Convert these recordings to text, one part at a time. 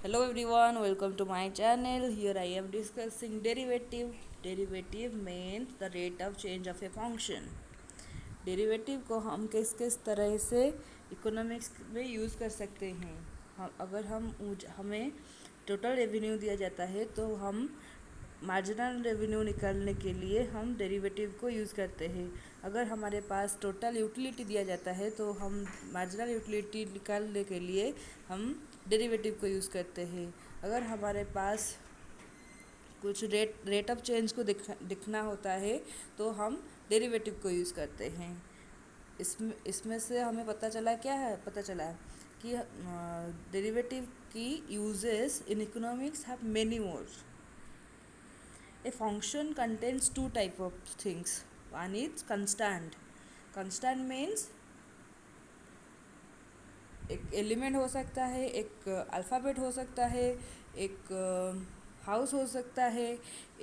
Hello everyone, welcome to my channel. Here I am discussing derivative. Derivative means the rate of change of a function. Derivative को हम किस किस तरह से economics में use कर सकते हैं। अगर हमें टोटल रेवेन्यू दिया जाता है तो हम मार्जिनल रेवेन्यू निकालने के लिए हम डेरिवेटिव को यूज़ करते हैं। अगर हमारे पास टोटल यूटिलिटी दिया जाता है तो हम मार्जिनल यूटिलिटी निकालने के लिए हम डेरिवेटिव को यूज़ करते हैं। अगर हमारे पास कुछ रेट ऑफ चेंज को दिखना होता है तो हम डेरिवेटिव को यूज़ करते हैं। इसमें से हमें पता चला है कि डेरिवेटिव की uses in economics have many more. A function contains two type of things. One is constant. Constant means एक एलिमेंट हो सकता है, एक अल्फ़ाबेट हो सकता है, एक हाउस हो सकता है,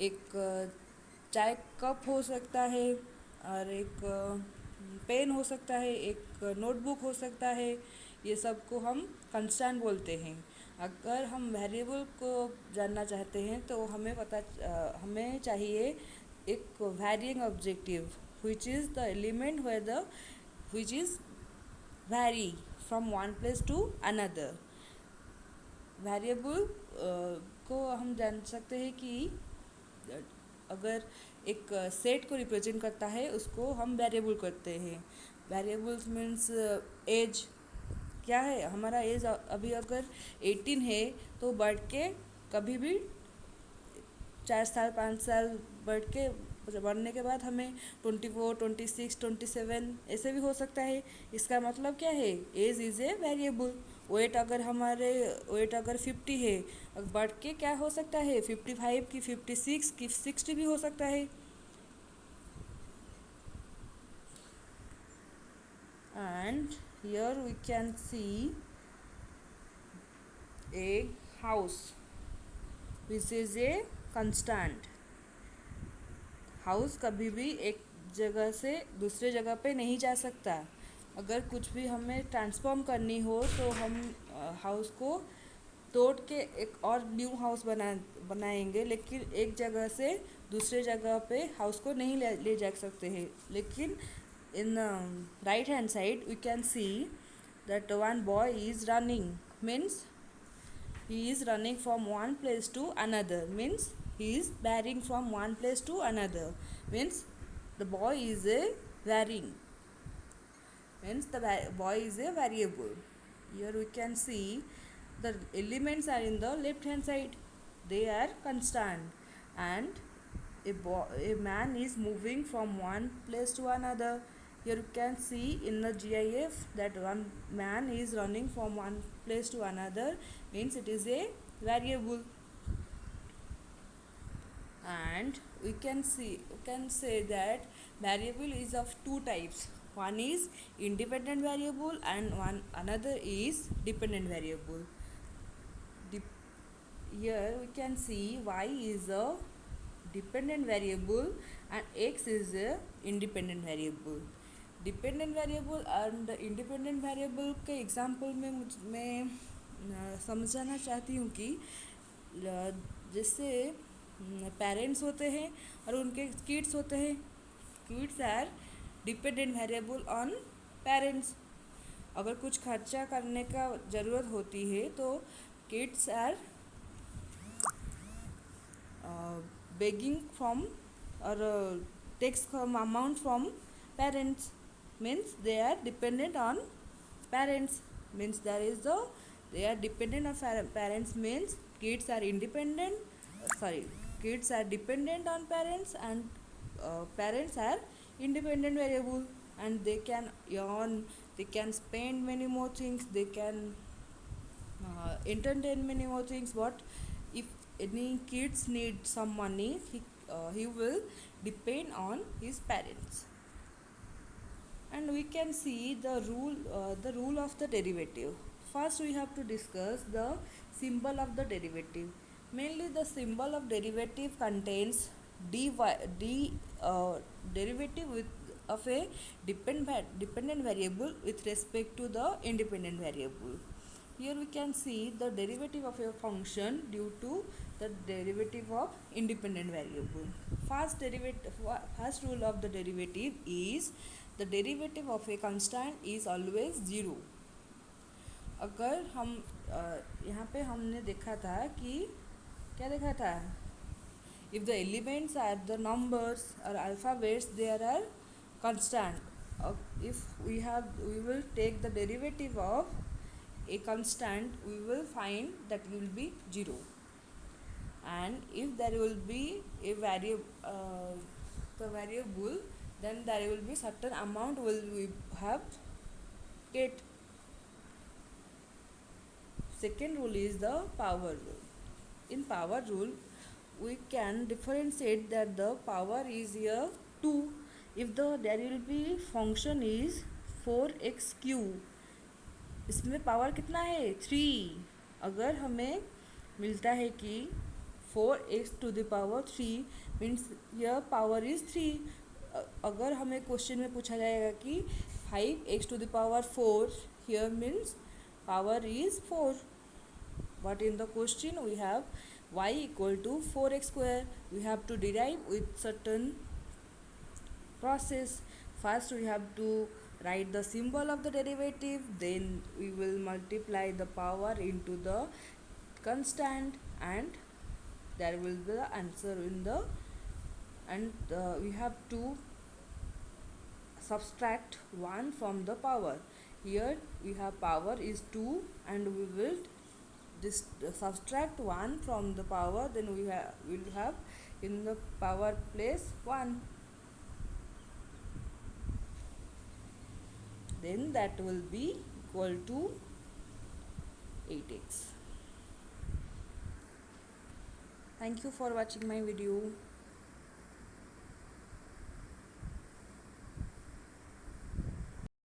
एक चाय कप हो सकता है और एक पेन हो सकता है, एक नोटबुक हो सकता है। ये सब को हम कंस्टेंट बोलते हैं। अगर हम वेरिएबल को जानना चाहते हैं तो हमें चाहिए एक वैरिइंग objective which is the element which is vary from one place to another। Variable को हम जान सकते हैं कि अगर एक सेट को रिप्रेजेंट करता है उसको हम वेरिएबल करते हैं। वेरिएबल्स मीन्स एज क्या है, हमारा एज अभी अगर 18 है तो बढ़ के कभी भी 4 साल 5 साल बढ़ने के बाद हमें 24 26 27 ऐसे भी हो सकता है। इसका मतलब क्या है, age is a variable. Weight अगर 50 है, बढ़ के क्या हो सकता है 55 की 56 की 60 भी हो सकता है। And here we can see a house which is a constant। House कभी भी एक जगह से दूसरे जगह पे नहीं जा सकता। अगर कुछ भी हमें ट्रांसफॉर्म करनी हो तो हम हाउस को तोड़ के एक और न्यू हाउस बनाएंगे, लेकिन एक जगह से दूसरे जगह पे हाउस को नहीं ले जा सकते हैं। लेकिन in right hand side we can see that one boy is running means he is running from one place to another, means he is varying from one place to another, means the boy is a varying, means the boy is a variable. Here we can see the elements are in the left hand side, they are constant, and a man is moving from one place to another. Here you can see in the GIF that one man is running from one place to another, means it is a variable. And we can say that variable is of two types. One is independent variable and another is dependent variable. Here we can see y is a dependent variable and x is a independent variable। Dependent variable and independent variable के example में मैं समझाना चाहती हूँ कि जैसे parents होते हैं और उनके किड्स होते हैं। Kids are dependent variable on parents. अगर कुछ खर्चा करने का ज़रूरत होती है तो kids are begging from or takes some amount from parents, means they are dependent on parents, means they are dependent on parents, means kids are kids are dependent on parents, and parents are independent variable, and they can earn, they can spend many more things, they can entertain many more things. But if any kids need some money, he will depend on his parents. And we can see the rule of the derivative. First we have to discuss the symbol of the derivative. Mainly the symbol of derivative contains derivative of a dependent variable with respect to the independent variable. Here we can see the derivative of a function due to the derivative of independent variable. First rule of the derivative is the derivative of a constant is always zero. अगर हम यहाँ पे हमने देखा था कि क्या देखा था, if the elements are the numbers or alphabets there are constant. If we will take the derivative of a constant, we will find that will be 0, and if there will be a variable, then there will be certain amount will we have get. Second rule is the power rule. In power rule, we can differentiate that the power is here 2 if the there will be function is 4x Q, इसमें power कितना है 3. अगर हमें मिलता है कि 4x⁻³ means यह power is 3. अगर हमें क्वेश्चन में पूछा जाएगा कि 5x⁴ here means power is 4. But in the question we have y equal to 4x². We have to derive with certain process. First we have to write the symbol of the derivative, then we will multiply the power into the constant, and there will be the answer in the, and we have to subtract 1 from the power. Here we have power is 2 and we will subtract 1 from the power, then we will have in the power place 1, then that will be equal to 8x. Thank you for watching my video.